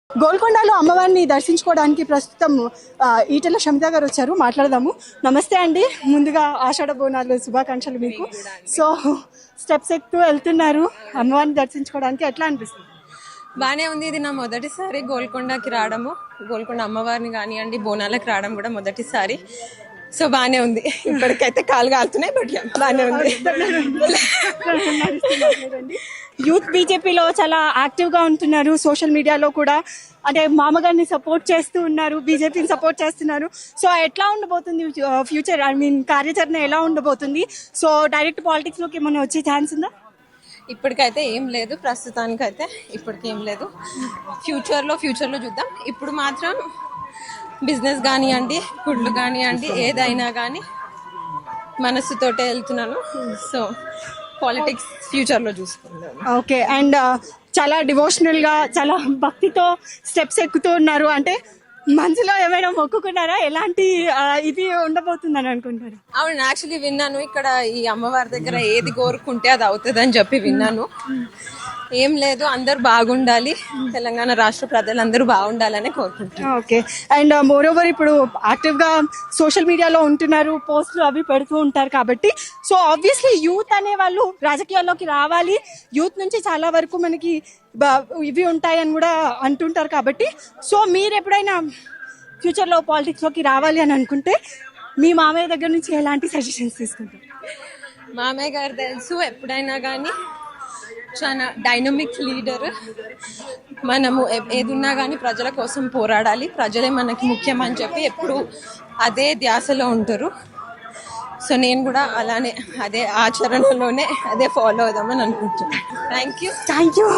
గోల్కొండలో అమ్మవారిని దర్శించుకోవడానికి ప్రస్తుతం ఈటెల షమిత గారు వచ్చారు. మాట్లాడదాము. నమస్తే అండి, ముందుగా ఆషాఢ బోనాలు శుభాకాంక్షలు మీకు. సో స్టెప్స్ ఎక్కుతూ వెళ్తున్నారు అమ్మవారిని దర్శించుకోవడానికి, ఎట్లా అనిపిస్తుంది? బానే ఉంది. ఇది నా మొదటిసారి గోల్కొండకి రావడము, గోల్కొండ అమ్మవారిని కానివ్వండి బోనాలకు రావడం కూడా మొదటిసారి. సో బానే ఉంది. ఇప్పటికైతే కాలు కాలుతున్నాయి, బట్ బానే ఉంది. యూత్ బీజేపీలో చాలా యాక్టివ్ గా ఉంటున్నారు, సోషల్ మీడియాలో కూడా. అంటే మామగారిని సపోర్ట్ చేస్తూ ఉన్నారు, బీజేపీని సపోర్ట్ చేస్తున్నారు. సో ఎట్లా ఉండబోతుంది ఫ్యూచర్, ఐ మీన్ కార్యాచరణ ఎలా ఉండబోతుంది? సో డైరెక్ట్ పాలిటిక్స్ లోకి ఏమైనా వచ్చే ఛాన్స్ ఉందా? ఇప్పటికైతే ఏం లేదు, ప్రస్తుతానికైతే ఇప్పటికేం లేదు. ఫ్యూచర్లో చూద్దాం. ఇప్పుడు మాత్రం బిజినెస్ కానివ్వండి, గుడ్లు కానివ్వండి, ఏదైనా కానీ మనస్సుతోటే వెళ్తున్నాను. సో పాలిటిక్స్ ఫ్యూచర్లో చూసుకుంటాను. ఓకే. అండ్ చాలా డివోషనల్ గా, చాలా భక్తితో స్టెప్స్ ఎక్కుతూ ఉన్నారు. అంటే మనసులో ఏమైనా మొక్కుకున్నారా? ఎలాంటి ఇది ఉండబోతుందని అనుకుంటారు? అవును, యాక్చువల్లీ విన్నాను, ఇక్కడ ఈ అమ్మవారి దగ్గర ఏది కోరుకుంటే అది అవుతుంది అని చెప్పి విన్నాను. ఏం లేదు, అందరు బాగుండాలి, తెలంగాణ రాష్ట్ర ప్రజలందరూ బాగుండాలని కోరుకుంటున్నాను. ఓకే. అండ్ మోర్ ఓవర్ ఇప్పుడు యాక్టివ్ గా సోషల్ మీడియాలో ఉంటున్నారు, పోస్టులు అవి పెడుతూ ఉంటారు కాబట్టి, సో ఆబ్వియస్లీ యూత్ అనే వాళ్ళు రాజకీయాల్లోకి రావాలి, యూత్ నుంచి చాలా వరకు మనకి ఇవి ఉంటాయని కూడా అంటుంటారు కాబట్టి, సో మీరు ఎప్పుడైనా ఫ్యూచర్లో పాలిటిక్స్ లోకి రావాలి అని అనుకుంటే మీ మామయ్య దగ్గర నుంచి ఎలాంటి సజెషన్స్ తీసుకుంటారు? మామయ్య గారు తెలుసు, ఎప్పుడైనా కానీ చాలా డైనమిక్ లీడర్. మనము ఏదున్నా కానీ ప్రజల కోసం పోరాడాలి, ప్రజలే మనకి ముఖ్యం అని చెప్పి ఎప్పుడు అదే ధ్యాసలో ఉంటారు. సో నేను కూడా అలానే అదే ఆచరణలోనే అదే ఫాలో అవుదామని అనుకుంటున్నాను. Thank you.